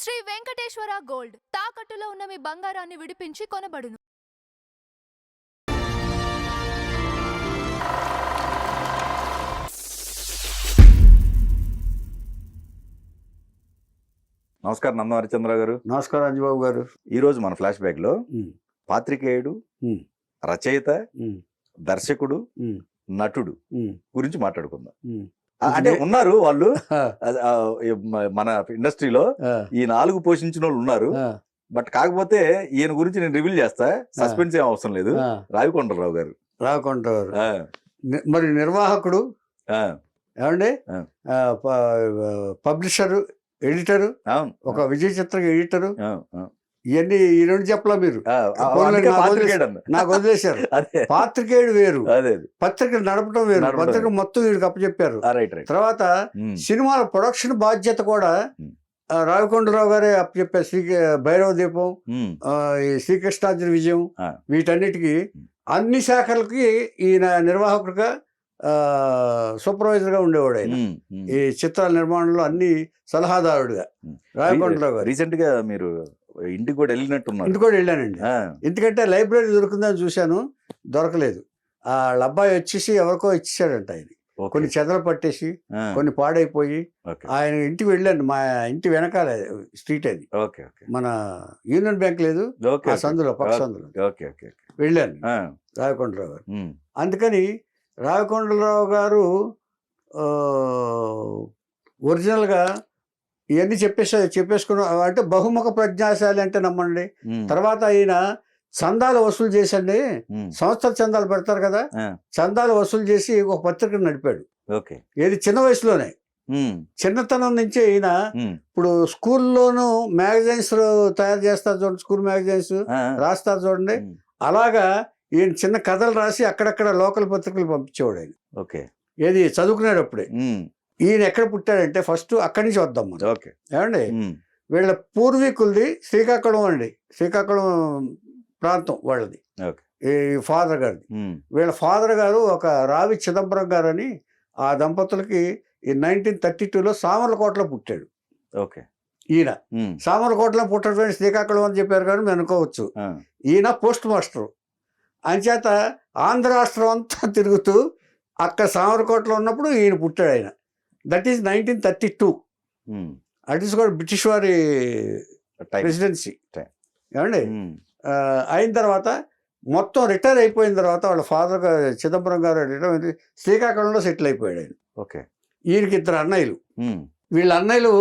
Shri Venkateswara gold తాకట్టులో ఉన్న మీ బంగారాన్ని విడిపించి కొనబడును. నమస్కారం నందం హరిచంద్ర గారు. నమస్కారం అంజబాబు గారు. ఈ రోజు మన ఫ్లాష్ బ్యాక్ లో పాత్రికేయుడు, రచయిత, దర్శకుడు, నటుడు గురించి మాట్లాడుకుందాం. అంటే ఉన్నారు వాళ్ళు మన ఇండస్ట్రీలో ఈ 4 పోషించిన వాళ్ళు ఉన్నారు. బట్ కాకపోతే ఈయన గురించి నేను రివీల్ చేస్తా, సస్పెన్స్ ఏం అవసరం లేదు. రావికొండరావు గారు. రావికొండరావు మరి నిర్వాహకుడు, ఏమండి, పబ్లిషరు, ఎడిటరు, ఒక విజయ చిత్ర ఎడిటరు, ఇవన్నీ ఈ 2 చెప్పలా మీరు. నాకు వదిలేశారు. పాత్రికేయుడు వేరు, పత్రికలు నడపడం వేరు. పత్రిక మొత్తం వీడికి అప్పచెప్పారు. తర్వాత సినిమాల ప్రొడక్షన్ బాధ్యత కూడా రావికొండరావు గారే అప్పచెప్పారు. భైరవ దీపం, శ్రీకృష్ణార్జున విజయం, వీటన్నిటికీ అన్ని శాఖలకి ఈయన నిర్వాహకుడిగా, సూపర్వైజర్ గా ఉండేవాడు. ఆయన ఈ చిత్రాల నిర్మాణంలో అన్ని సలహాదారుడుగా రావికొండరావు గారు. రీసెంట్ గా మీరు ఇంటికి కూడా వెళ్ళినట్టున్నారు. ఇంటికి కూడా వెళ్ళానండి. ఎందుకంటే లైబ్రరీ దొరుకుతుందని చూశాను, దొరకలేదు. వాళ్ళ అబ్బాయి వచ్చేసి ఎవరికో ఇచ్చేసాడంట. ఆయన కొన్ని చెదలు పట్టేసి, కొన్ని పాడైపోయి, ఆయన ఇంటికి వెళ్ళాను. మా ఇంటి వెనకాల స్ట్రీట్ అది, మన యూనియన్ బ్యాంక్ లేదు ఆ సందులో, పక్క సందులో వెళ్ళాను రావికొండరావు గారు. అందుకని రావికొండరావు గారు ఒరిజినల్గా ఇవన్నీ చెప్పేసుకున్నా అంటే బహుముఖ ప్రజ్ఞాశాలి అంటే నమ్మండి. తర్వాత ఆయన చందాలు వసూలు చేసండి, సంస్థల చందాలు పెడతారు కదా, చందాలు వసూలు చేసి ఒక పత్రికను నడిపాడు. ఏది చిన్న వయసులోనే, చిన్నతనం నుంచి ఈయన ఇప్పుడు స్కూల్లోనూ మ్యాగజైన్స్ తయారు చేస్తారు చూడండి, స్కూల్ మ్యాగజైన్స్ రాస్తారు చూడండి, అలాగా ఈయన చిన్న కథలు రాసి అక్కడక్కడ లోకల్ పత్రికలు పంపించేవాడు ఆయన. ఏది చదువుకున్నాడు అప్పుడే. ఈయన ఎక్కడ పుట్టాడంటే ఫస్ట్ అక్కడి నుంచి వద్దాం మనం. ఏమండి, వీళ్ళ పూర్వీకులది శ్రీకాకుళం అండి, శ్రీకాకుళం ప్రాంతం వాళ్ళది, ఈ ఫాదర్ గారిది. వీళ్ళ ఫాదర్ గారు ఒక రావి చిదంబరం గారు అని, ఆ దంపతులకి ఈ 1932లో సామర్లకోటలో పుట్టాడు. ఈయన సామర్లకోటలో పుట్టడం శ్రీకాకుళం అని చెప్పారు కానీ మేము అనుకోవచ్చు. ఈయన పోస్ట్ మాస్టర్ అంచేత ఆంధ్ర రాష్ట్రం అంతా తిరుగుతూ అక్కడ సామర్లకోటలో ఉన్నప్పుడు ఈయన పుట్టాడు. ఆయన దట్ ఈస్ 1932. అట్ ఈస్ కూడా బ్రిటిష్ వారి ప్రెసిడెన్సీ. ఏమండి, అయిన తర్వాత మొత్తం రిటైర్ అయిపోయిన తర్వాత వాళ్ళ ఫాదర్ చిదంబరం గారు రిటైర్ శ్రీకాకుళంలో సెటిల్ అయిపోయాడు ఆయన. ఈయనకి 2 అన్నయ్యలు. వీళ్ళ అన్నయ్యలు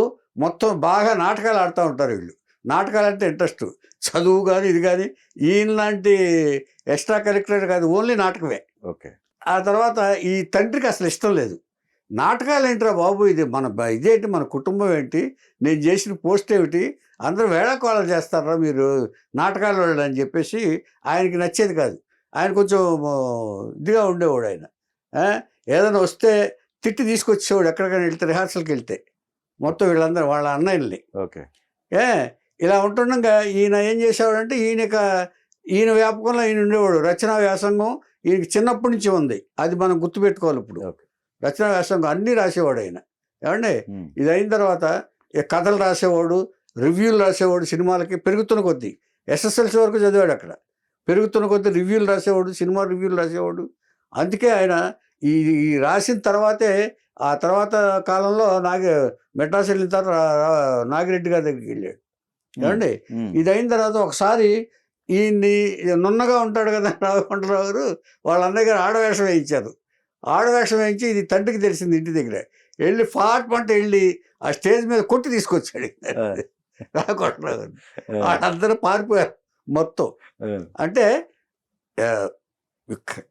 మొత్తం బాగా నాటకాలు ఆడుతూ ఉంటారు. వీళ్ళు నాటకాలు అంటే ఇంట్రెస్ట్, చదువు కానీ ఇది కానీ ఈయన లాంటి ఎక్స్ట్రా కరిక్యులర్ కాదు, ఓన్లీ నాటకమే. ఆ తర్వాత ఈ తండ్రికి అసలు ఇష్టం లేదు. నాటకాలు ఏంటిరా బాబు, ఇది మన ఇదేంటి, మన కుటుంబం ఏంటి, నేను చేసిన పోస్ట్ ఏమిటి, అందరూ వేళాకోళాలు చేస్తారా మీరు నాటకాలు వాళ్ళు అని చెప్పేసి ఆయనకి నచ్చేది కాదు. ఆయన కొంచెం ఇదిగా ఉండేవాడు. ఆయన ఏదైనా వస్తే తిట్టి తీసుకొచ్చేవాడు, ఎక్కడికైనా వెళ్తే, రిహార్సల్కి వెళ్తే మొత్తం వీళ్ళందరూ వాళ్ళ అన్నయ్యల్ని. ఇలా ఉంటుండగా ఈయన ఏం చేసేవాడంటే, ఈయన వ్యాపకంలో ఈయన ఉండేవాడు. రచనా వ్యాసంగం ఈయనకి చిన్నప్పటి నుంచి ఉంది, అది మనం గుర్తుపెట్టుకోవాలి. ఇప్పుడు రచనా వ్యాసంగం అన్నీ రాసేవాడు ఆయన. ఏమండి, ఇది అయిన తర్వాత కథలు రాసేవాడు, రివ్యూలు రాసేవాడు సినిమాలకి. పెరుగుతున్న కొద్దీ SSLC వరకు చదివాడు అక్కడ. పెరుగుతున్న కొద్దీ రివ్యూలు రాసేవాడు, సినిమా రివ్యూలు రాసేవాడు. అందుకే ఆయన ఈ రాసిన తర్వాతే, ఆ తర్వాత కాలంలో మెడ్రాస్ వెళ్ళిన తర్వాత నాగిరెడ్డి గారి దగ్గరికి వెళ్ళాడు. ఏమండి, ఇది అయిన తర్వాత ఒకసారి ఈయన్ని నున్నగా ఉంటాడు కదా రావికొండరావు గారు, వాళ్ళ అన్నయ్య గారు ఆడవేషం వేయించారు. ఆడవేషం వేయించి ఇది తండ్రికి తెలిసింది. ఇంటి దగ్గర వెళ్ళి ఫాట్ పంట వెళ్ళి ఆ స్టేజ్ మీద కొట్టి తీసుకొచ్చాడు రావికొండరావు గారు. వాళ్ళందరూ పారిపోయారు మొత్తం. అంటే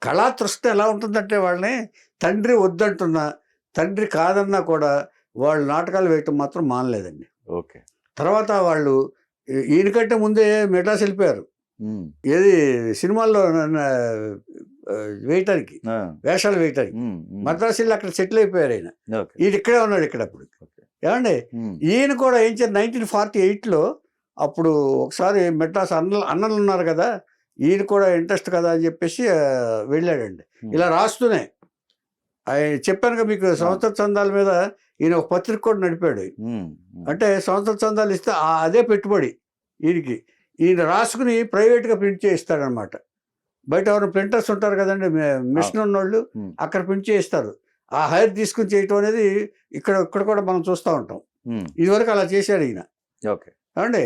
కళాతృష్ణ ఎలా ఉంటుందంటే, వాళ్ళని తండ్రి వద్దంటున్నా, తండ్రి కాదన్నా కూడా వాళ్ళు నాటకాలు వేయటం మాత్రం మానలేదండి. తర్వాత వాళ్ళు ఈయనకంటే ముందే మెడ్రాస్ వెళ్ళిపోయారు. ఏది సినిమాల్లో వేయటానికి, వేషాలు వేయటానికి మద్రాసు వెళ్ళి అక్కడ సెటిల్ అయిపోయారు ఆయన. ఈయన ఇక్కడే ఉన్నాడు ఇక్కడ అప్పుడు. ఏమండి, ఈయన కూడా ఏం చేయాలి, 1948లో అప్పుడు ఒకసారి మెడ్రాస్ అన్నలు ఉన్నారు కదా, ఈయన కూడా ఇంట్రెస్ట్ కదా అని చెప్పేసి వెళ్ళాడండి. ఇలా రాస్తూనే చెప్పానుగా మీకు, సంవత్సర చందాల మీద ఈయన ఒక పత్రిక కూడా నడిపాడు. ఉమ్, ఉమ్. అంటే సంవత్సర చందాలు ఇస్తే అదే పెట్టుబడి ఈయనకి. ఈయన రాసుకుని ప్రైవేట్గా ప్రింట్ చేయిస్తాడనమాట. బయట ఎవరు ప్రింటర్స్ ఉంటారు కదండి, మిషన్ ఉన్నోళ్ళు, అక్కడ ప్రింట్ చేయిస్తారు. ఆ హైర్ తీసుకుని చేయటం అనేది ఇక్కడ కూడా మనం చూస్తూ ఉంటాం. ఇదివరకు అలా చేశాడు ఈయన. ఓకే. ఏమండి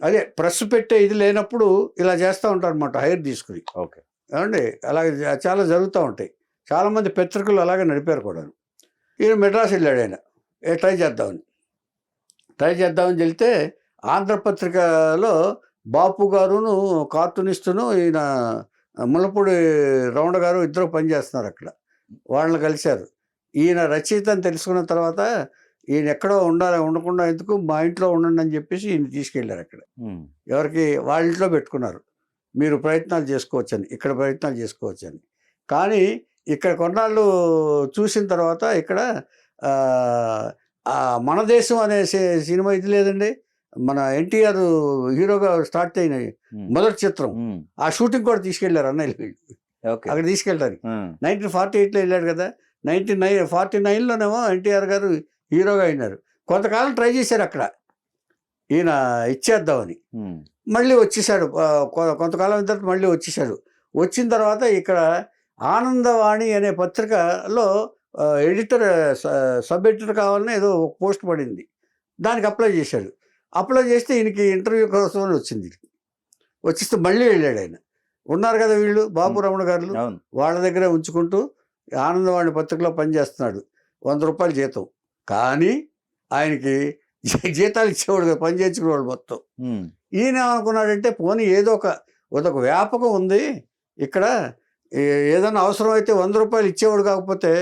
అదే ప్రెస్ పెట్టే ఇది లేనప్పుడు ఇలా చేస్తూ ఉంటారు అనమాట, హైర్ తీసుకుని. ఓకే. ఏమండి అలాగే చాలా జరుగుతూ ఉంటాయి. చాలామంది పత్రికలు అలాగే నడిపారు కూడా. ఈయన మెడ్రాస్ వెళ్ళాడు. ఆయన ట్రై చేద్దామని వెళ్తే ఆంధ్రపత్రికలో బాపు గారును కార్టూనిస్టును ఈయన ముల్లపూడి రమణ గారు ఇద్దరు పనిచేస్తున్నారు అక్కడ. వాళ్ళని కలిశారు. ఈయన రచయిత అని తెలుసుకున్న తర్వాత ఈయన ఎక్కడో ఉండకుండా ఎందుకు మా ఇంట్లో ఉండండి అని చెప్పేసి ఈయన తీసుకెళ్ళారు అక్కడ. ఎవరికి వాళ్ళ ఇంట్లో పెట్టుకున్నారు. మీరు ప్రయత్నాలు చేసుకోవచ్చని, ఇక్కడ ప్రయత్నాలు చేసుకోవచ్చని. కానీ ఇక్కడ కొన్నాళ్ళు చూసిన తర్వాత ఇక్కడ మన దేశం అనే సినిమా ఇది లేదండి, మన ఎన్టీఆర్ హీరోగా స్టార్ట్ అయిన మొదటి చిత్రం, ఆ షూటింగ్ కూడా తీసుకెళ్లారు అన్నయ్య వీళ్ళు. అక్కడ తీసుకెళ్ళడానికి 1948లో వెళ్ళాడు కదా. 1949లోనేమో ఎన్టీఆర్ గారు హీరోగా అయినారు. కొంతకాలం ట్రై చేశారు అక్కడ ఈయన ఇచ్చేద్దామని. మళ్ళీ వచ్చేసాడు. కొంతకాలం తర్వాత మళ్ళీ వచ్చేసాడు. వచ్చిన తర్వాత ఇక్కడ ఆనందవాణి అనే పత్రికలో ఎడిటర్, సబ్ ఎడిటర్ కావాలని ఏదో పోస్ట్ పడింది. దానికి అప్లై చేశాడు. అప్లై చేస్తే ఈయనకి ఇంటర్వ్యూ కోసం వచ్చింది. వచ్చేస్తే మళ్ళీ వెళ్ళాడు. ఆయన ఉన్నారు కదా వీళ్ళు బాపు రమణ గారు, వాళ్ళ దగ్గరే ఉంచుకుంటూ ఆనందవాణి పత్రికలో పనిచేస్తున్నాడు. 100 రూపాయలు జీతం. కానీ ఆయనకి జీతాలు ఇచ్చేవాడు కదా, పని చేయించుకునేవాడు మొత్తం. ఈయన ఏమనుకున్నాడంటే పోనీ ఏదో ఒక వ్యాపకం ఉంది ఇక్కడ, ఏదైనా అవసరం అయితే 100 రూపాయలు ఇచ్చేవాడు కాకపోతే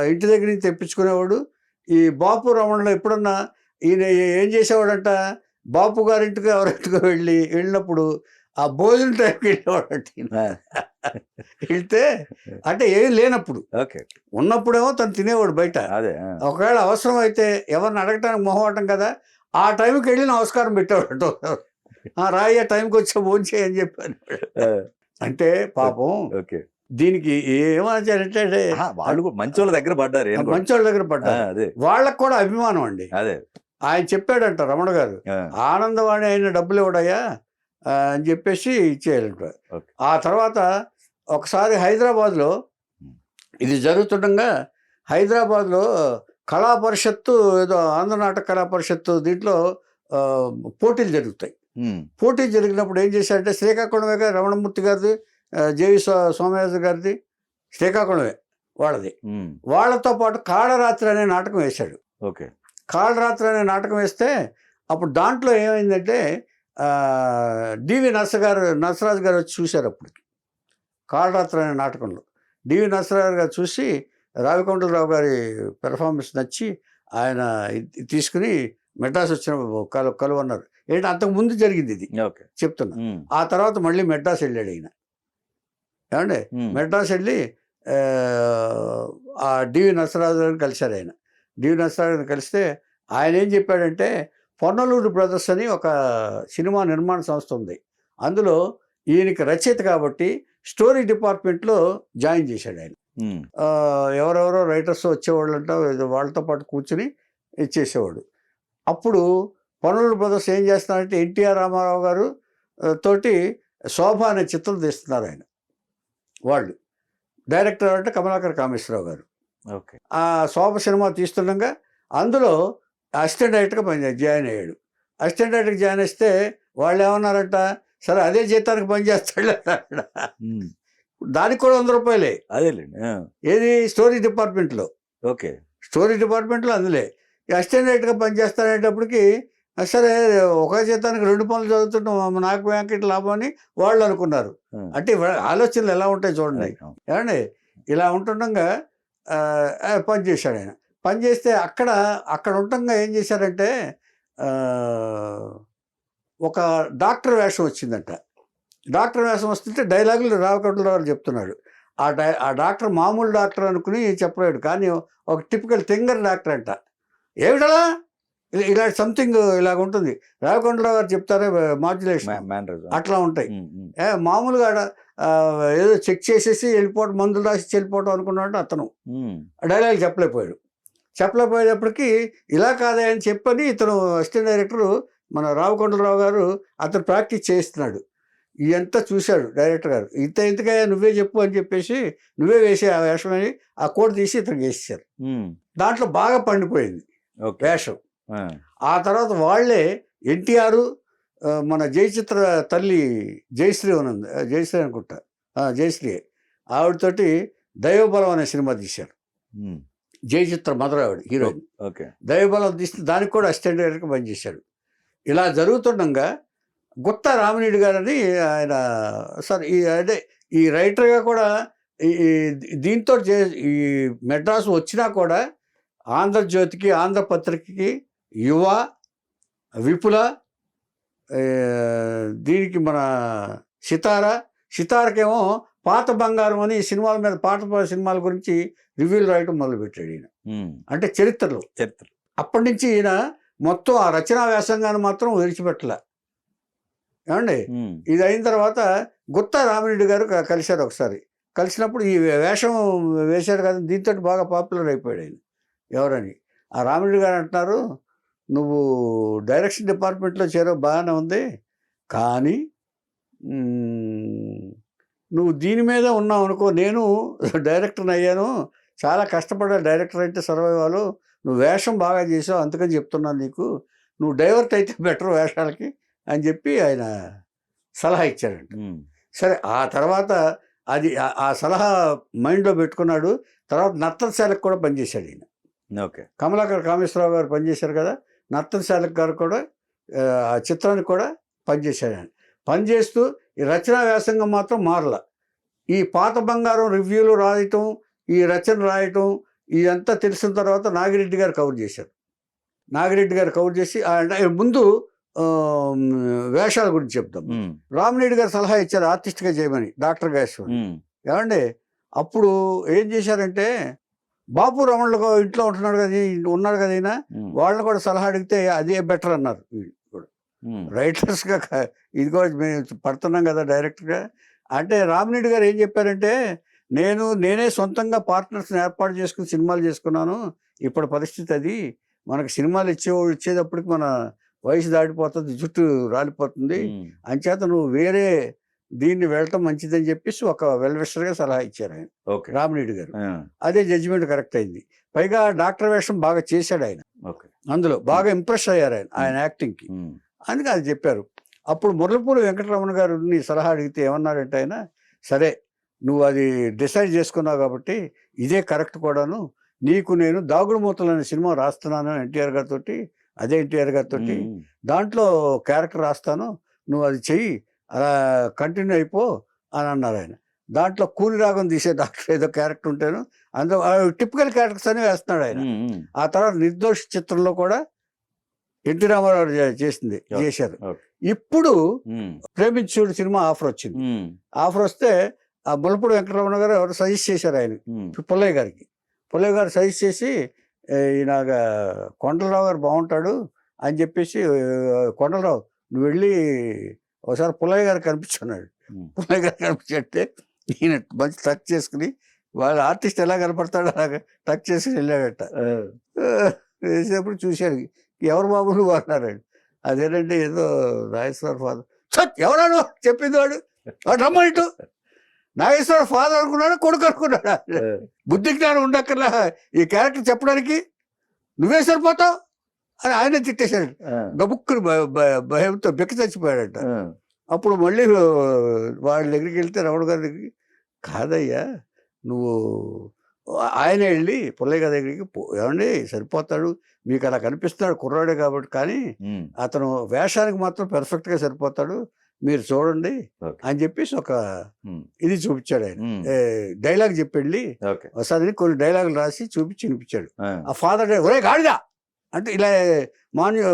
ఇంటి దగ్గర నుంచి తెప్పించుకునేవాడు. ఈ బాపు రమణలో ఎప్పుడన్నా ఈయన ఏం చేసేవాడంట, బాపు గారింటికి ఎవరింటికి వెళ్ళినప్పుడు ఆ భోజనం టైంకి వెళ్ళేవాడంట. వెళ్తే అంటే ఏం లేనప్పుడు, ఉన్నప్పుడేమో తను తినేవాడు బయట. ఒకవేళ అవసరం అయితే ఎవరిని అడగటానికి మొహమాటం కదా, ఆ టైంకి వెళ్ళి నమస్కారం పెట్టేవాడు. రాయ్య టైంకి వచ్చా భోజనం చేయని చెప్పాను. అంటే పాపం దీనికి ఏమంటే వాళ్ళు మంచోళ్ళ దగ్గర పడ్డారు. వాళ్ళకు కూడా అభిమానం అండి. ఆయన చెప్పాడంట రమణ గారు, ఆనందవాణి అయిన డబ్బులు ఇవ్వడయ్యా అని చెప్పేసి ఇచ్చేయాలంట. ఆ తర్వాత ఒకసారి హైదరాబాద్లో ఇది జరుగుతుండగా, హైదరాబాద్లో కళా పరిషత్తు ఏదో ఆంధ్ర నాటక కళా పరిషత్తు దీంట్లో పోటీలు జరుగుతాయి. పోటీలు జరిగినప్పుడు ఏం చేశారంటే, శ్రీకాకుళమే గారు రమణమూర్తి గారిది, జేవి సోమయాజు గారిది శ్రీకాకుళమే వాళ్ళది. వాళ్ళతో పాటు కాళరాత్రి అనే నాటకం వేశాడు. కాళరాత్రి అనే నాటకం వేస్తే అప్పుడు దాంట్లో ఏమైందంటే డివి నరసరాజు గారు వచ్చి చూశారు. అప్పుడు కాళరాత్రి అనే నాటకంలో డివి నరసరాజు గారు చూసి రావికొండలరావు గారి పెర్ఫార్మెన్స్ నచ్చి ఆయన తీసుకుని మెడ్రాస్ వచ్చిన కలువన్నారు. ఏంటి అంతకు ముందు జరిగింది ఇది చెప్తున్నా. ఆ తర్వాత మళ్ళీ మెడ్రాస్ వెళ్ళాడు ఈయన. ఏమండి మెడ్రాస్ వెళ్ళి ఆ డివి నరసరాజు గారిని కలిశారు. ఆయన డివి నరసరాజు గారిని కలిస్తే ఆయన ఏం చెప్పాడంటే, పొన్నలూరు బ్రదర్స్ అని ఒక సినిమా నిర్మాణ సంస్థ ఉంది, అందులో ఈయనకి రచయిత కాబట్టి స్టోరీ డిపార్ట్మెంట్లో జాయిన్ చేశాడు ఆయన. ఎవరెవరో రైటర్స్ వచ్చేవాళ్ళంట, వాళ్ళతో పాటు కూర్చుని ఇచ్చేసేవాడు. అప్పుడు పొన్నలూరు బ్రదర్స్ ఏం చేస్తున్నారంటే, ఎన్టీఆర్ రామారావు గారు తోటి శోభ అనే చిత్రం తీస్తున్నారు ఆయన. వాళ్ళు డైరెక్టర్ అంటే కమలాకర్ కామేశ్వరరావు గారు. ఆ శోభ సినిమా తీస్తుండగా అందులో అసిస్టెంట్ డైరెక్టర్గా జాయిన్ అయ్యాడు. అసిస్టెంట్ డైరెక్టర్కి జాయిన్ చేస్తే వాళ్ళు ఏమన్నారంట, సరే అదే జీతానికి పనిచేస్తాడు. దానికి కూడా 100 రూపాయలే. అదేలేండి. ఏది స్టోరీ డిపార్ట్మెంట్లో. స్టోరీ డిపార్ట్మెంట్లో అందులో అసిస్టెంట్ డైరెక్టర్గా పనిచేస్తానేటప్పటికి సరే ఒక జీతానికి 2 పనులు చదువుతుంటాం, నాకు బ్యాంకెట్ లాభం అని వాళ్ళు అనుకున్నారు. అంటే ఆలోచనలు ఎలా ఉంటాయి చూడండి. ఏమండి ఇలా ఉంటుండగా పనిచేశాడు ఆయన. పనిచేస్తే అక్కడ ఉండగా ఏం చేశారంటే, ఒక డాక్టర్ వేషం వచ్చిందంట. డాక్టర్ వేషం వస్తుంటే డైలాగులు రావికొండలరావు చెప్తున్నాడు. ఆ డాక్టర్ మామూలు డాక్టర్ అనుకుని చెప్పలేడు, కానీ ఒక టిపికల్ తింగర్ డాక్టర్ అంట. ఏమిటలా ఇలా సంథింగ్ ఇలాగ ఉంటుంది. రావికొండలరావు గారు చెప్తారే మాడ్యులేషన్ అట్లా ఉంటాయి. మామూలుగా ఏదో చెక్ చేసేసి వెళ్ళిపోవడం, మందులు రాసి వెళ్ళిపోవడం అనుకున్నాడు అతను. డైలాగ్ చెప్పలేకపోయాడు. చెప్పలేకపోయేటప్పటికి ఇలా కాదా అని చెప్పని ఇతను అసిస్టెంట్ డైరెక్టరు మన రామకొండలరావు గారు అతను ప్రాక్టీస్ చేస్తున్నాడు. ఇదంతా చూశాడు డైరెక్టర్ గారు. ఇంతకయ్యా నువ్వే చెప్పు అని చెప్పేసి నువ్వే వేసే ఆ వేషం అని ఆ కోట్ తీసి ఇతను వేసేసారు. దాంట్లో బాగా పండిపోయింది వేషం. ఆ తర్వాత వాళ్ళే ఎన్టీఆర్ మన జయచిత్ర తల్లి జయశ్రీ ఉన్నది, జయశ్రీ అనుకుంటా, జయశ్రీ, ఆవిడతోటి దైవబలం అనే సినిమా తీశారు. జయచిత్ర మదర్ ఆవిడ హీరోయిన్. దైవబలం తీస్తే దానికి కూడా అసిస్టెంట్ డైరెక్టర్గా పనిచేశాడు. ఇలా జరుగుతుండగా గుత్తా రామినేడు గారని ఆయన సార్ అదే ఈ రైటర్గా కూడా దీంతో ఈ మెడ్రాస్ వచ్చినా కూడా ఆంధ్రజ్యోతికి, ఆంధ్రపత్రికకి, యువ, విపుల, దీనికి మన సితారకేమో పాత బంగారం అని సినిమాల మీద పాత సినిమాల గురించి రివ్యూలు రాయటం మొదలుపెట్టాడు ఈయన. అంటే చరిత్ర అప్పటి నుంచి ఈయన మొత్తం ఆ రచనా వ్యాసంగాన్ని మాత్రం విడిచిపెట్టలే. ఏమండి, ఇది అయిన తర్వాత గుత్తా రామిరెడ్డి గారు కలిశారు ఒకసారి. కలిసినప్పుడు ఈ వేషం వేశాడు కదా, దీంతో బాగా పాపులర్ అయిపోయాడు ఆయన. ఎవరని ఆ రామిరెడ్డి గారు అంటున్నారు, నువ్వు డైరెక్షన్ డిపార్ట్మెంట్లో చేరో బాగానే ఉంది, కానీ నువ్వు దీని మీద ఉన్నావు అనుకో, నేను డైరెక్టర్ని అయ్యాను, చాలా కష్టపడ్డా డైరెక్టర్ అంటే సర్వైవాలు, నువ్వు వేషం బాగా చేసావు అందుకని చెప్తున్నాను నీకు, నువ్వు డైవర్ట్ అయితే బెటర్ వేషాలకి అని చెప్పి ఆయన సలహా ఇచ్చాడంట. సరే, ఆ తర్వాత అది ఆ సలహా మైండ్లో పెట్టుకున్నాడు. తర్వాత నర్తనశాలకు కూడా పనిచేశాడు ఈయన. కమలాకర్ కామేశ్వరరావు గారు పనిచేశారు కదా, నర్తనశాలకు గారు కూడా ఆ చిత్రానికి కూడా పనిచేశాడు ఆయన. పనిచేస్తూ ఈ రచనా వ్యాసంగం మాత్రం మారల. ఈ పాత బంగారం రివ్యూలు రాయటం, ఈ రచన రాయటం ఇదంతా తెలిసిన తర్వాత నాగిరెడ్డి గారు కవర్ చేశారు. నాగిరెడ్డి గారు కవర్ చేసి ముందు వేషాల గురించి చెప్తాం. రామినేడు గారు సలహా ఇచ్చారు ఆర్టిస్ట్గా చేయమని, డాక్టర్ గారు. ఏమండి, అప్పుడు ఏం చేశారంటే బాపు రమణులు ఇంట్లో ఉన్నాడు కదా ఈయన, వాళ్ళని కూడా సలహా అడిగితే అదే బెటర్ అన్నారు. రైటర్స్గా ఇది కూడా మేము పడుతున్నాం కదా డైరెక్ట్గా. అంటే రామినేడు గారు ఏం చెప్పారంటే, నేనే సొంతంగా పార్ట్నర్స్ని ఏర్పాటు చేసుకుని సినిమాలు చేసుకున్నాను, ఇప్పుడు పరిస్థితి అది, మనకు సినిమాలు ఇచ్చేటప్పటికి మన వయసు దాటిపోతుంది, జుట్టు రాలిపోతుంది, అంచేత నువ్వు వేరే దీన్ని వెళ్ళటం మంచిదని చెప్పేసి ఒక వెల్విషర్గా సలహా ఇచ్చారు ఆయన రామినేడు గారు. అదే జడ్జిమెంట్ కరెక్ట్ అయింది. పైగా డాక్టర్ వేషం బాగా చేశాడు ఆయన, అందులో బాగా ఇంప్రెస్ అయ్యారు ఆయన యాక్టింగ్కి, అందుకే అది చెప్పారు. అప్పుడు మురళపూడి వెంకటరమణ గారు నీ సలహా అడిగితే ఏమన్నారంటే ఆయన, సరే నువ్వు అది డిసైడ్ చేసుకున్నావు కాబట్టి ఇదే కరెక్ట్ కూడాను, నీకు నేను దాగుడు మూతలు అనే సినిమా రాస్తున్నాను ఎన్టీఆర్ గారితో, అదే ఎన్టీఆర్ గారితో, దాంట్లో క్యారెక్టర్ రాస్తాను, నువ్వు అది చెయ్యి, అలా కంటిన్యూ అయిపో అని అన్నారు ఆయన. దాంట్లో కూని రాగం తీసే డాక్టర్ ఏదో క్యారెక్టర్ ఉంటాను, అందులో టిపికల్ క్యారెక్టర్స్ అని వేస్తున్నాడు ఆయన. ఆ తర్వాత నిర్దోషి చిత్రంలో కూడా ఎన్టీ రామారావు చేశారు. ఇప్పుడు ప్రేమించుడు సినిమా ఆఫర్ వచ్చింది. ఆఫర్ వస్తే ఆ ములపూడి వెంకటరమణ గారు ఎవరు సజెస్ట్ చేశారు ఆయన, పుల్లయ్య గారికి. పుల్లయ్య గారు సజెస్ట్ చేసి ఈయనగా కొండలరావు గారు బాగుంటాడు అని చెప్పేసి, కొండలరావు నువ్వు వెళ్ళి ఒకసారి పుల్లయ్య గారు కనిపించున్నాడు. పుల్లయ్య గారు కనిపించే ఈయన మంచి టచ్ చేసుకుని, వాళ్ళ ఆర్టిస్ట్ ఎలా కనపడతాడో అలాగా టచ్ చేసుకుని వెళ్ళాడట. వేసేటప్పుడు చూశాడు, ఎవరు బాబు నువ్వు అన్నారండి. అదేనంటే ఏదో నాగేశ్వర ఫాదర్. ఎవరాడు చెప్పింది వాడు రమ్మనిటు, నాగేశ్వర ఫాదర్ అనుకున్నాడు, కొడుకు అనుకున్నాడు. బుద్ధి జ్ఞానం ఉండక్కర్లా ఈ క్యారెక్టర్ చెప్పడానికి, నువ్వే సరిపోతావు అని ఆయన తిట్టేశాడు. గబుక్కుని భయంతో బెక్కి చచ్చిపోయాడట. అప్పుడు మళ్ళీ వాళ్ళ దగ్గరికి వెళ్తే రమణ గారి దగ్గరికి, కాదయ్యా నువ్వు, ఆయన వెళ్ళి పుల్లయ్య గారి దగ్గరికి, ఏమండి సరిపోతాడు, మీకు అలా కనిపిస్తున్నాడు కుర్రాడే కాబట్టి, కానీ అతను వేషానికి మాత్రం పెర్ఫెక్ట్గా సరిపోతాడు, మీరు చూడండి అని చెప్పేసి ఒక ఇది చూపించాడు ఆయన. డైలాగ్ చెప్పెళ్ళి ఒకసారి కొన్ని డైలాగులు రాసి చూపించి వినిపించాడు. ఆ ఫాదర్ ఒరే గాడిదా అంటే ఇలా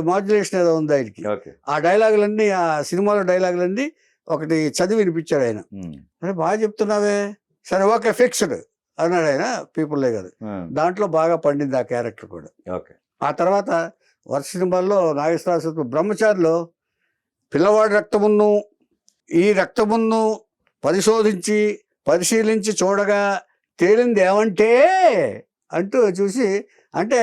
మాడ్యులేషన్ ఏదో ఉంది ఆయనకి. ఆ డైలాగులన్నీ, ఆ సినిమాలో డైలాగులన్నీ ఒకటి చదివి వినిపించాడు ఆయన. అంటే బాగా చెప్తున్నావే, సరే ఓకే ఫిక్స్డ్ అన్నాడు ఆయన పీపుల్లయ్య గారు. దాంట్లో బాగా పండింది ఆ క్యారెక్టర్ కూడా. ఆ తర్వాత వరుస సినిమాల్లో నాగేశ్వర బ్రహ్మచారిలో పిల్లవాడి రక్తమును ఈ రక్తమును పరిశీలించి చూడగా తేలింది ఏమంటే అంటూ చూసి అంటే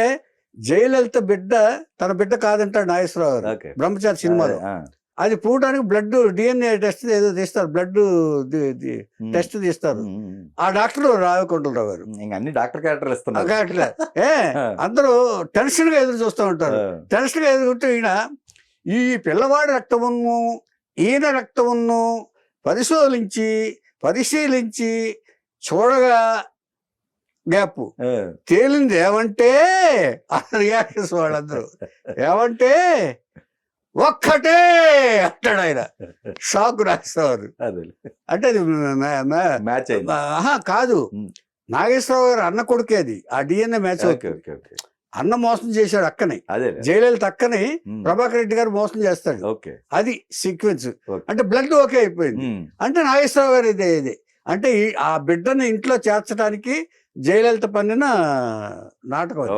జయలలిత బిడ్డ తన బిడ్డ కాదంటాడు నాగేశ్వరరావు గారు ఓకే బ్రహ్మచారి సినిమాలో. అది పూడడానికి బ్లడ్ డిఎన్ఏ టెస్ట్ ఏదో తీస్తారు, బ్లడ్ టెస్ట్ తీస్తారు. ఆ డాక్టర్ రావికొండలరావు గారు. ఇంకా అన్ని డాక్టర్ క్యారెక్టర్లు ఇస్తున్నారు. అట్లా అందరూ టెన్షన్ గా ఎదురు చూస్తూ ఉంటారు. టెన్షన్ గా ఎదుర్కొంటే ఈయన ఈ పిల్లవాడి రక్తమును ఈయన రక్తమును పరిశీలించి చూడగా గ్యాప్ తేలింది ఏమంటే రియాక్షన్స్ వాళ్ళందరూ ఏమంటే ఒక్కటే అంటాడు ఆయన. షాక్ రాస్తారు. అంటే అది మ్యాచ్ కాదు, నాగేశ్వరరావు గారు అన్న కొడుకే అది. ఆ డిఎన్ఏ మ్యాచ్ అన్న మోసం చేశాడు అక్కని, జయలలిత అక్కని ప్రభాకర్ రెడ్డి గారు మోసం చేస్తాడు. అది సీక్వెన్స్. అంటే బ్లడ్ ఓకే అయిపోయింది. అంటే నాగేశ్వరరావు గారు ఇదే అంటే ఆ బిడ్డని ఇంట్లో చేర్చడానికి జయలలిత పన్నిన నాటకం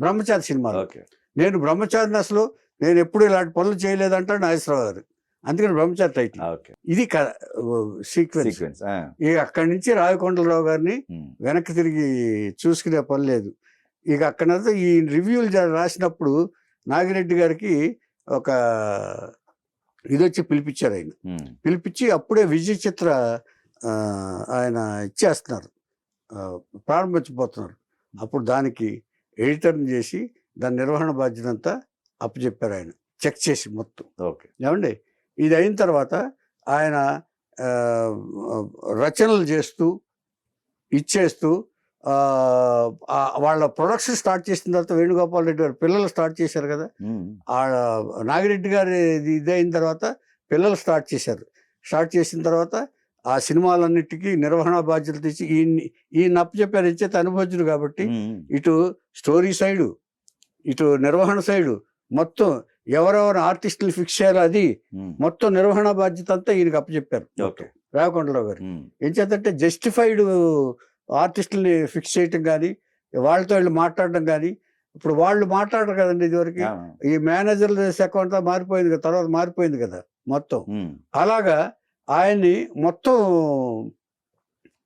బ్రహ్మచారి సినిమాలో. నేను బ్రహ్మచారిని అసలు నేను ఎప్పుడు ఇలాంటి పనులు చేయలేదంటాడు నాగేశ్వరరావు గారు. అందుకని బ్రహ్మచారి టైటిల్. ఇది సీక్వెన్స్. ఇక అక్కడి నుంచి రావికొండలరావు గారిని వెనక్కి తిరిగి చూసుకునే పని లేదు. ఇక అక్కడ ఈ రివ్యూలు రాసినప్పుడు నాగిరెడ్డి గారికి ఒక ఇది వచ్చి పిలిపించారు. ఆయన పిలిపించి అప్పుడే విజయ చిత్ర ఆయన ఇచ్చేస్తున్నారు, ప్రారంభించబోతున్నారు. అప్పుడు దానికి ఎడిటర్ని చేసి దాని నిర్వహణ బాధ్యత అంతా అప్పచెప్పారు ఆయన, చెక్ చేసి మొత్తం. ఏమండి ఇది అయిన తర్వాత ఆయన రచనలు చేస్తూ ఇచ్చేస్తూ వాళ్ళ ప్రొడక్షన్ స్టార్ట్ చేసిన తర్వాత వేణుగోపాల్ రెడ్డి గారు పిల్లలు స్టార్ట్ చేశారు కదా. నాగిరెడ్డి గారు ఇది అయిన తర్వాత పిల్లలు స్టార్ట్ చేశారు. స్టార్ట్ చేసిన తర్వాత ఆ సినిమాలన్నిటికీ నిర్వహణ బాధ్యతలు తెచ్చి ఈయన అప్పచెప్పారు. ఇచ్చేది అనుభవజ్ఞుడు కాబట్టి ఇటు స్టోరీ సైడు ఇటు నిర్వహణ సైడు మొత్తం ఎవరెవరు ఆర్టిస్టులు ఫిక్స్ చేయాలో అది మొత్తం నిర్వహణ బాధ్యత అంతా ఈయనకి అప్పచెప్పారు రావికొండలరావు గారు. ఏం చేద్దంటే జస్టిఫైడ్ ఆర్టిస్టుల్ని ఫిక్స్ చేయటం కానీ వాళ్ళతో వీళ్ళు మాట్లాడడం కానీ. ఇప్పుడు వాళ్ళు మాట్లాడరు కదండి ఇదివరకు. ఈ మేనేజర్ల శాఖ అంతా మారిపోయింది కదా, తర్వాత మారిపోయింది కదా మొత్తం. అలాగా ఆయన్ని మొత్తం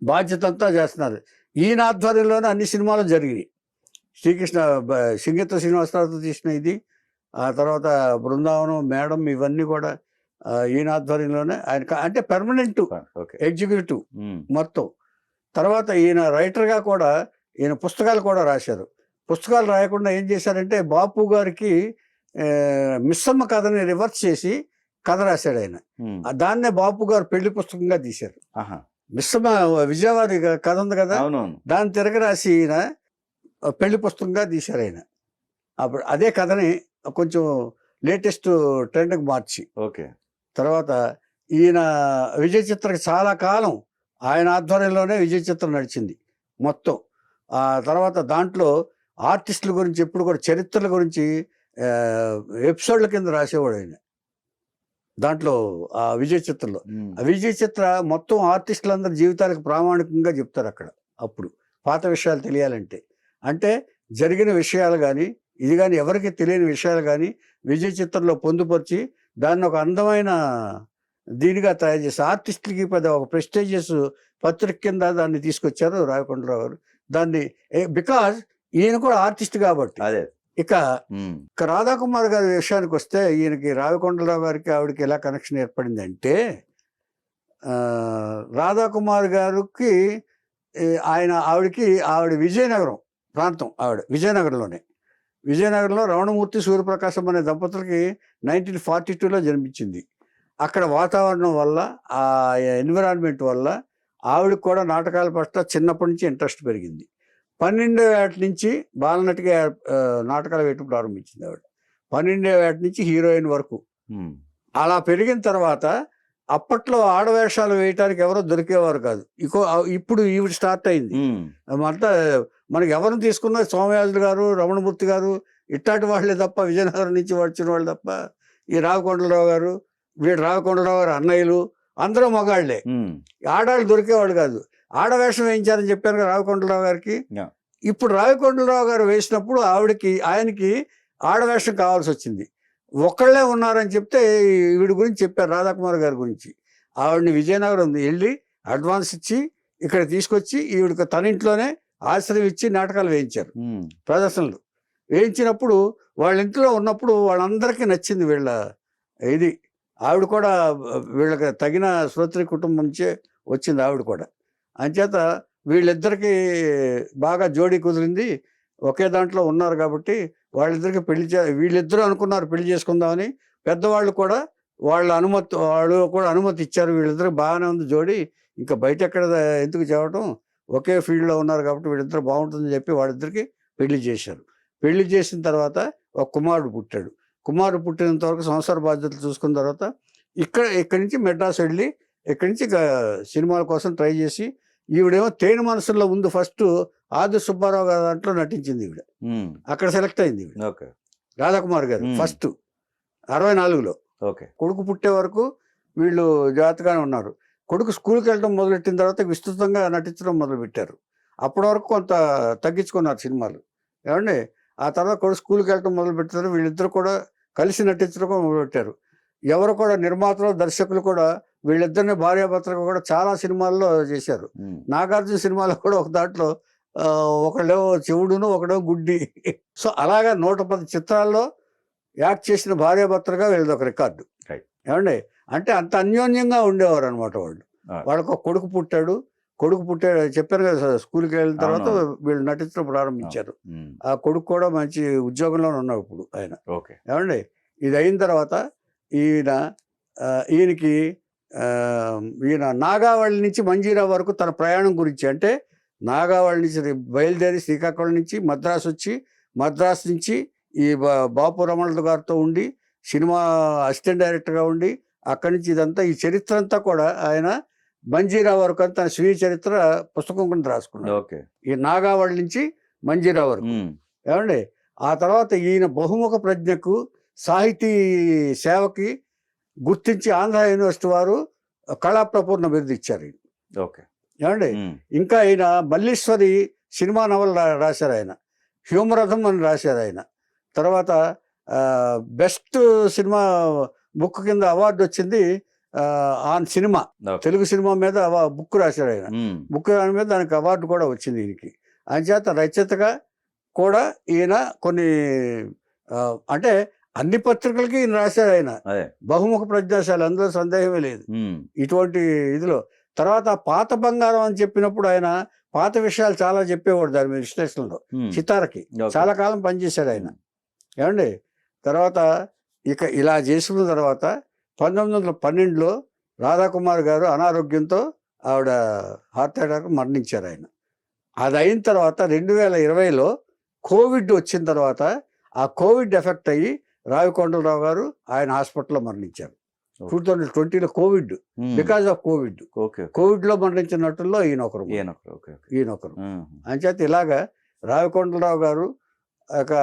బాధ్యత అంతా చేస్తున్నారు. ఈయన ఆధ్వర్యంలోనే అన్ని సినిమాలు జరిగినాయి. శ్రీకృష్ణ సింగీత శ్రీనివాసరావుతో తీసిన ఇది, ఆ తర్వాత బృందావనం, మేడం, ఇవన్నీ కూడా ఈయన ఆధ్వర్యంలోనే. ఆయన అంటే పెర్మనెంట్ ఎగ్జిక్యూటివ్ మొత్తం. తర్వాత ఈయన రైటర్గా కూడా ఈయన పుస్తకాలు కూడా రాశారు. పుస్తకాలు రాయకుండా ఏం చేశారంటే బాపు గారికి మిస్సమ్మ కథని రివర్స్ చేసి కథ రాశాడు ఆయన. దాన్నే బాపు గారు పెళ్లి పుస్తకంగా తీశారు. మిస్సమ్మ విజయవాడి కథ ఉంది కదా, దాన్ని తిరగరాసి ఈయన పెళ్లి పుస్తకంగా తీశారు ఆయన. అప్పుడు అదే కథని కొంచెం లేటెస్ట్ ట్రెండ్కి మార్చి తర్వాత ఈయన విజయ చిత్రకి చాలా కాలం ఆయన ఆధ్వర్యంలోనే విజయ చిత్రం నడిచింది మొత్తం. ఆ తర్వాత దాంట్లో ఆర్టిస్టుల గురించి ఎప్పుడు కూడా చరిత్రల గురించి ఎపిసోడ్ల కింద రాసేవాడు ఆయన. దాంట్లో ఆ విజయ చిత్రంలో ఆ విజయ చిత్ర మొత్తం ఆర్టిస్టులందరి జీవితాలకు ప్రామాణికంగా చెప్తారు అక్కడ. అప్పుడు పాత విషయాలు తెలియాలంటే, అంటే జరిగిన విషయాలు కానీ ఇది కానీ ఎవరికి తెలియని విషయాలు కానీ విజయ చిత్రంలో పొందుపరిచి దాన్ని ఒక అందమైన దీనిగా తయారు చేసి ఆర్టిస్టులకి ఒక ప్రెస్టీజియస్ పత్రిక కింద దాన్ని తీసుకొచ్చారు రావికొండలరావు గారు. దాన్ని బికాజ్ ఈయన కూడా ఆర్టిస్ట్ కాబట్టి. ఇక రాధాకుమార్ గారి విషయానికి వస్తే ఈయనకి రావికొండలరావు గారికి ఆవిడకి ఎలా కనెక్షన్ ఏర్పడింది అంటే, రాధాకుమార్ గారికి ఆవిడ విజయనగరం ప్రాంతం, ఆవిడ విజయనగరంలో రమణమూర్తి సూర్యప్రకాశం అనే దంపతులకి 1942లో జన్మించింది. అక్కడ వాతావరణం వల్ల ఆ ఎన్విరాన్మెంట్ వల్ల ఆవిడకి కూడా నాటకాల పట్ల చిన్నప్పటి నుంచి ఇంట్రెస్ట్ పెరిగింది. 12వ ఏట నుంచి బాలనటిగా నాటకాలు వేయటం ప్రారంభించింది ఆవిడ. 12వ ఏట నుంచి హీరోయిన్ వరకు. అలా పెరిగిన తర్వాత అప్పట్లో ఆడవేషాలు వేయటానికి ఎవరో దొరికేవారు కాదు. ఇప్పుడు ఈవిడ స్టార్ట్ అయింది. అంతా మనకి ఎవరిని తీసుకున్నా సోమయాజులు గారు, రమణమూర్తి గారు ఇట్లాంటి వాళ్ళే తప్ప, విజయనగరం నుంచి వచ్చిన వాళ్ళు తప్ప, ఈ రావికొండలరావు గారు, రావికొండలరావు గారు అన్నయ్యలు అందరూ మగాళ్లే. ఆడాళ్ళు దొరికేవాళ్ళు కాదు. ఆడవేషం వేయించారని చెప్పారు కదా రావికొండలరావు గారికి. ఇప్పుడు రావికొండలరావు గారు వేసినప్పుడు ఆయనకి ఆడవేషం కావాల్సి వచ్చింది. ఒకళ్ళే ఉన్నారని చెప్తే వీడి గురించి చెప్పారు, రాధాకుమార్ గారి గురించి. ఆవిడని విజయనగరం వెళ్ళి అడ్వాన్స్ ఇచ్చి ఇక్కడ తీసుకొచ్చి ఈవిడికి తన ఇంట్లోనే ఆశ్రయం ఇచ్చి నాటకాలు వేయించారు ప్రదర్శనలు. వేయించినప్పుడు వాళ్ళ ఇంట్లో ఉన్నప్పుడు వాళ్ళందరికీ నచ్చింది వీళ్ళ ఇది. ఆవిడ కూడా వీళ్ళకి తగిన శ్రోత్రి కుటుంబం నుంచే వచ్చింది ఆవిడ కూడా. అంచేత వీళ్ళిద్దరికీ బాగా జోడీ కుదిరింది, ఒకే దాంట్లో ఉన్నారు కాబట్టి వాళ్ళిద్దరికి వీళ్ళిద్దరూ అనుకున్నారు పెళ్లి చేసుకుందామని. పెద్దవాళ్ళు కూడా వాళ్ళు కూడా అనుమతి ఇచ్చారు. వీళ్ళిద్దరికి బాగానే ఉంది జోడీ, ఇంకా బయట ఎక్కడ ఎందుకు చెప్పడం, ఒకే ఫీల్డ్లో ఉన్నారు కాబట్టి వీళ్ళిద్దరు బాగుంటుందని చెప్పి వాళ్ళిద్దరికి పెళ్లి చేశారు. పెళ్లి చేసిన తర్వాత ఒక కుమారుడు పుట్టాడు. కుమారుడు పుట్టినంత వరకు సంసార బాధ్యతలు చూసుకున్న తర్వాత ఇక్కడి నుంచి మెడ్రాస్ వెళ్ళి ఇక్కడి నుంచి సినిమాల కోసం ట్రై చేసి, ఈవిడేమో తేనె మనసుల్లో ఉంది ఫస్ట్ ఆది సుబ్బారావు గారి దాంట్లో నటించింది ఈవిడ. అక్కడ సెలెక్ట్ అయింది ఈవిడ, రాధాకుమార్ గారు ఫస్ట్ 64లో. కొడుకు పుట్టే వరకు వీళ్ళు జాగ్రత్తగానే ఉన్నారు. కొడుకు స్కూల్కి వెళ్ళడం మొదలెట్టిన తర్వాత విస్తృతంగా నటించడం మొదలుపెట్టారు. అప్పటి వరకు కొంత తగ్గించుకున్నారు సినిమాలు. ఏమండి, ఆ తర్వాత కూడా స్కూల్కి వెళ్ళడం మొదలుపెట్టారు. వీళ్ళిద్దరు కూడా కలిసి నటించడం కూడా మొదలుపెట్టారు. ఎవరు కూడా నిర్మాతలు దర్శకులు కూడా వీళ్ళిద్దరిని భార్యాభర్తలు కూడా చాలా సినిమాల్లో చేశారు. నాగార్జున సినిమాలో కూడా ఒక దాంట్లో ఒకళ్ళేమో చెవుడును ఒకడేమో గుడ్డి. సో అలాగా 110 చిత్రాల్లో యాక్ట్ చేసిన భార్యాభర్తలుగా వీళ్ళది ఒక రికార్డు. ఏమండి, అంటే అంత అన్యోన్యంగా ఉండేవారు అనమాట వాళ్ళు. వాళ్ళకు ఒక కొడుకు పుట్టాడు చెప్పారు కదా, స్కూల్కి వెళ్ళిన తర్వాత వీళ్ళు నటించడం ప్రారంభించారు. ఆ కొడుకు కూడా మంచి ఉద్యోగంలో ఉన్నాడు ఇప్పుడు ఆయన. ఏమండి, ఇది అయిన తర్వాత ఈయన నాగావళి నుంచి మంజీరా వరకు తన ప్రయాణం గురించి, అంటే నాగావళి నుంచి బయలుదేరి శ్రీకాకుళం నుంచి మద్రాసు వచ్చి, మద్రాసు నుంచి ఈ బాపు రమణ గారితో ఉండి సినిమా అసిస్టెంట్ డైరెక్టర్గా ఉండి, అక్కడి నుంచి ఇదంతా ఈ చరిత్ర అంతా కూడా ఆయన మంజీరా వరకు అని తన స్వీయ చరిత్ర పుస్తకం కింద రాసుకున్నాడు. ఈ నాగావళి నుంచి మంజీరా వరకు. ఏమండి, ఆ తర్వాత ఈయన బహుముఖ ప్రజ్ఞకు సాహితీ సేవకి గుర్తించి ఆంధ్ర యూనివర్సిటీ వారు కళాప్రపూర్ణ బిరుదు ఇచ్చారు. ఏమండి, ఇంకా ఆయన మల్లీశ్వరి సినిమా నవల రాశారు ఆయన, హ్యూమరథం అని రాశారు ఆయన. తర్వాత బెస్ట్ సినిమా బుక్ కింద అవార్డు వచ్చింది ఆన్ సినిమా, తెలుగు సినిమా మీద బుక్ రాశాడు ఆయన. బుక్ మీద దానికి అవార్డు కూడా వచ్చింది ఈయనకి. అంచేత రచయితగా కూడా ఈయన కొన్ని అంటే అన్ని పత్రికలకి ఈయన రాశాడు ఆయన. బహుముఖ ప్రజ్ఞాశాలి, అందులో సందేహమే లేదు ఇటువంటి ఇదిలో. తర్వాత పాత బంగారం అని చెప్పినప్పుడు ఆయన పాత విషయాలు చాలా చెప్పేవాడు దాని మీద విశ్లేషణలో. చితారకి చాలా కాలం పనిచేశాడు ఆయన. ఏమండి, తర్వాత ఇక ఇలా చేసిన తర్వాత 1912లో రాధాకుమార్ గారు అనారోగ్యంతో ఆవిడ హార్ట్ అటాక్ మరణించారు ఆయన. అది అయిన తర్వాత 2020లో కోవిడ్ వచ్చిన తర్వాత ఆ కోవిడ్ ఎఫెక్ట్ అయ్యి రావికొండలరావు గారు ఆయన హాస్పిటల్లో మరణించారు. 2020లో కోవిడ్, బికాజ్ ఆఫ్ కోవిడ్లో మరణించిన నటుల్లో ఈయనొకరు. అంచేత ఇలాగా రావికొండలరావు గారు ఒక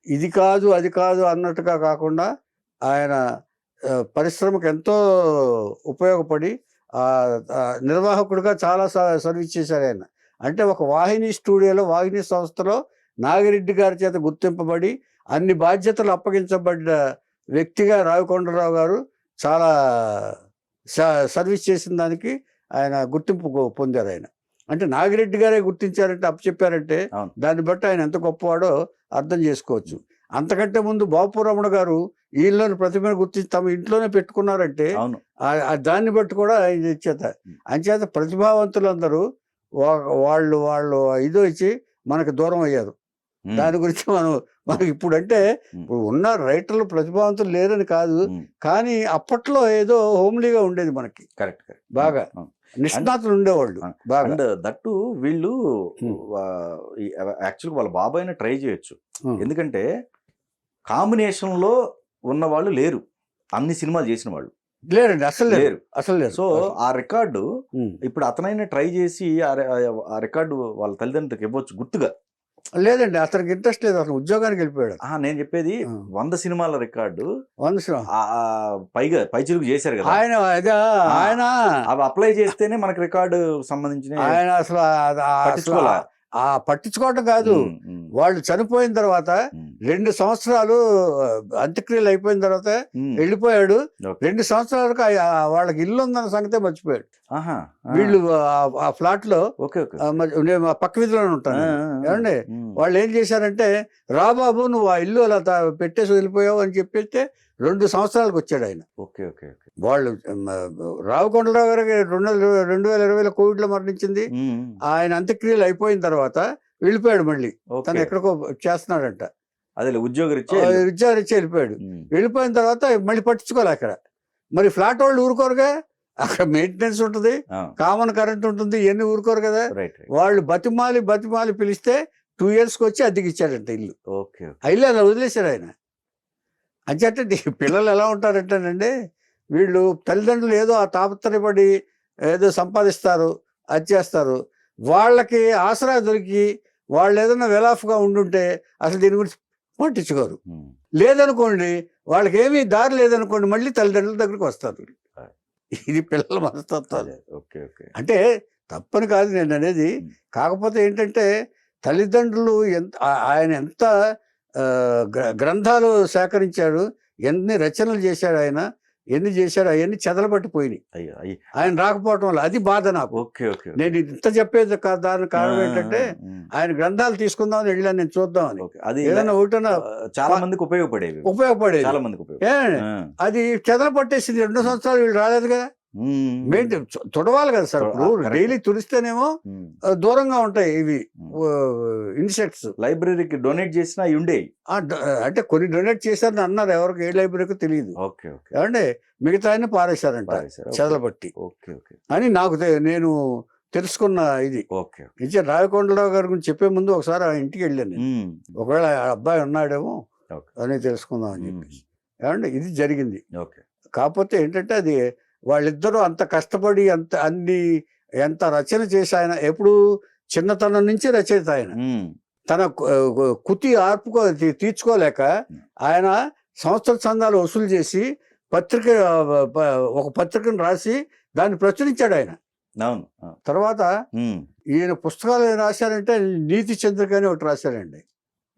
ఇది కాదు అది కాదు అన్నట్టుగా కాకుండా ఆయన పరిశ్రమకు ఎంతో ఉపయోగపడి నిర్వాహకుడిగా చాలా సర్వీస్ చేశారు ఆయన. అంటే ఒక వాహిని స్టూడియోలో, వాహిని సంస్థలో నాగిరెడ్డి గారి చేత గుర్తింపబడి అన్ని బాధ్యతలు అప్పగించబడ్డ వ్యక్తిగా రావికొండలరావు గారు చాలా సర్వీస్ చేసిన దానికి ఆయన గుర్తింపు పొందారు ఆయన. అంటే నాగిరెడ్డి గారే గుర్తించారంటే, అప్పచెప్పారంటే దాన్ని బట్టి ఆయన ఎంత గొప్పవాడో అర్థం చేసుకోవచ్చు. అంతకంటే ముందు బాపు రమణ గారు ఈయనలోని ప్రతిభను గుర్తించి తమ ఇంట్లోనే పెట్టుకున్నారంటే దాన్ని బట్టి కూడా ఆయన ఇచ్చేత. అంచేత ప్రతిభావంతులందరూ వాళ్ళు ఇదో ఇచ్చి మనకు దూరం అయ్యారు. దాని గురించి మనకి ఇప్పుడు అంటే ఇప్పుడు ఉన్న రైటర్లు ప్రతిభావంతులు లేరని కాదు, కానీ అప్పట్లో ఏదో హోమ్లీగా ఉండేది మనకి. బాగా నిష్ణాతులు ఉండేవాళ్ళు బాగా. దట్టు వీళ్ళు యాక్చువల్గా వాళ్ళ బాబాయిని ట్రై చేయొచ్చు, ఎందుకంటే కాంబినేషన్లో ఉన్న వాళ్ళు లేరు, అన్ని సినిమాలు చేసిన వాళ్ళు లేరండి, అసలు లేరు. సో ఆ రికార్డు ఇప్పుడు అతనైనా ట్రై చేసి ఆ రికార్డు వాళ్ళ తల్లిదండ్రులకు ఇవ్వచ్చు గుర్తుగా. లేదండి, అతనికి ఇంట్రెస్ట్ లేదు, అతను ఉద్యోగానికి వెళ్ళిపోయాడు. నేను చెప్పేది 100 సినిమాల రికార్డు, 100 పైగా పైచిలుకు చేశారు కదా ఆయన. అవి అప్లై చేస్తేనే మనకి రికార్డు సంబంధించిన ఆయన అసలు ఆ పట్టించుకోవటం కాదు. వాళ్ళు చనిపోయిన తర్వాత 2 సంవత్సరాలు అంత్యక్రియలు అయిపోయిన తర్వాత వెళ్ళిపోయాడు. 2 సంవత్సరాలకు వాళ్ళకి ఇల్లు ఉందన్న సంగతే మర్చిపోయాడు. వీళ్ళు ఆ ఫ్లాట్ లో నేను పక్క వీధిలోనే ఉంటాను. ఏమండి వాళ్ళు ఏం చేశారంటే, రాబాబు నువ్వు ఆ ఇల్లు అలా పెట్టేసి వెళ్ళిపోయావు అని చెప్పేస్తే 2 సంవత్సరాలకు వచ్చాడు ఆయన. వాళ్ళు రావుకొండరావు గారికి 2020లో కోవిడ్ లో మరణించింది. ఆయన అంత్యక్రియలు అయిపోయిన తర్వాత వెళ్ళిపోయాడు. మళ్ళీ తను ఎక్కడికో చేస్తున్నాడంట, అదే ఉద్యోగరీత్యా వెళ్ళిపోయాడు. వెళ్ళిపోయిన తర్వాత మళ్ళీ పట్టించుకోవాలి అక్కడ. మరి ఫ్లాట్ వాళ్ళు ఊరుకోరుగా, అక్కడ మెయింటెనెన్స్ ఉంటుంది, కామన్ కరెంట్ ఉంటుంది, ఇవన్నీ ఊరుకోరు కదా. వాళ్ళు బతిమాలి పిలిస్తే 2 yearsకి వచ్చి అద్దెకి ఇచ్చాడంట ఇల్లు. ఆ ఇల్లు అలా వదిలేశాడు ఆయన. అంచేటే పిల్లలు ఎలా ఉంటారంటేనండి, వీళ్ళు తల్లిదండ్రులు ఏదో ఆ తాపత్రయపడి ఏదో సంపాదిస్తారు, అది చేస్తారు. వాళ్ళకి ఆసరా దొరికి వాళ్ళు ఏదైనా వెలాఫ్గా ఉండుంటే అసలు దీని గురించి పట్టించుకోరు. లేదనుకోండి, వాళ్ళకి ఏమీ దారి లేదనుకోండి, మళ్ళీ తల్లిదండ్రుల దగ్గరికి వస్తారు. ఇది పిల్లల మనస్తత్వాలు. అంటే తప్పని కాదు నేను అనేది. కాకపోతే ఏంటంటే తల్లిదండ్రులు ఆయన ఎంత గ్రంథాలు సేకరించాడు, ఎన్ని రచనలు చేశాడు ఆయన, ఎన్ని చేశాడు, అవన్నీ చెదలబట్టిపోయినాయి ఆయన రాకపోవటం వల్ల. అది బాధ నాకు. నేను ఇంత చెప్పేది దానికి కారణం ఏంటంటే, ఆయన గ్రంథాలు తీసుకుందామని వెళ్ళాను నేను, చూద్దామని. ఏదైనా ఒకటన్నా చాలా మందికి ఉపయోగపడేది. అది చెదల పట్టేసింది. 2 సంవత్సరాలు వీళ్ళు రాలేదుగా. తుడవాలి కదా సార్. ఇప్పుడు డైలీ తుడిస్తేనేమో దూరంగా ఉంటాయి ఇవి ఇన్సెక్ట్స్. లైబ్రరీకి డొనేట్ చేసినా ఉండేవి. అంటే కొన్ని డొనేట్ చేశారని అన్నారు, ఎవరికి ఏ లైబ్రరీకి తెలియదు. ఏమంటే మిగతా ఆయన పారేశారంట చెదలబట్టి అని నాకు నేను తెలుసుకున్న ఇది. ఇచ్చే రావికొండరావు గారి గురించి చెప్పే ముందు ఒకసారి ఆ ఇంటికి వెళ్ళాను నేను. ఒకవేళ ఆ అబ్బాయి ఉన్నాడేమో అని తెలుసుకుందాం అని చెప్పి. ఏమంటే ఇది జరిగింది. కాకపోతే ఏంటంటే అది వాళ్ళిద్దరూ అంత కష్టపడి ఎంత రచన చేసి ఆయన ఎప్పుడు చిన్నతనం నుంచి రచయిత ఆయన. తన కుతి ఆర్పుకో తీర్చుకోలేక ఆయన సంవత్సర చందాలు వసూలు చేసి ఒక పత్రికను రాసి దాన్ని ప్రచురించాడు ఆయన. తర్వాత ఈయన పుస్తకాలు రాశారంటే నీతి చంద్రిక అని ఒకటి రాశారండి.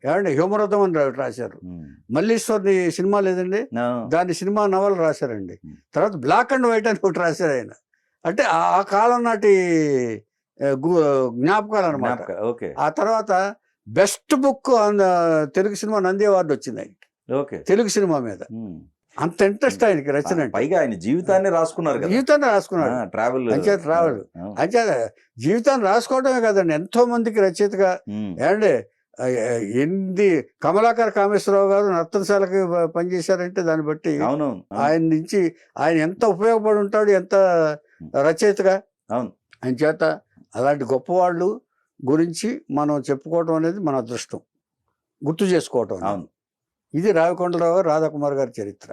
ఏమండి హ్యూమరథం అని రాశారు. మల్లీశ్వర్ని సినిమా లేదండి, దాని సినిమా నవల రాశారండి. తర్వాత బ్లాక్ అండ్ వైట్ అని ఒకటి రాశారు ఆయన. అంటే ఆ కాలం నాటి జ్ఞాపకాలు అనమాట. ఆ తర్వాత best book Telugu cinema Nandi award వచ్చింది ఆయనకి, తెలుగు సినిమా మీద. అంత ఇంట్రెస్ట్ ఆయనకి రచన. పైగా ఆయన జీవితాన్ని రాసుకున్నాడు. ట్రావెల్ అంటే జీవితాన్ని రాసుకోవడమే కాదండి, ఎంతో మందికి రచయితగా. ఏమండి కమలాకర్ కామేశ్వరరావు గారు నర్తనశాలకి పనిచేశారంటే దాన్ని బట్టి ఆయన నుంచి ఆయన ఎంత ఉపయోగపడి ఉంటాడు, ఎంత రచయితగా. ఆయన చేత అలాంటి గొప్పవాళ్ళు గురించి మనం చెప్పుకోవటం అనేది మన అదృష్టం, గుర్తు చేసుకోవటం. ఇది రావికొండరావు రాధాకుమార్ గారి చరిత్ర.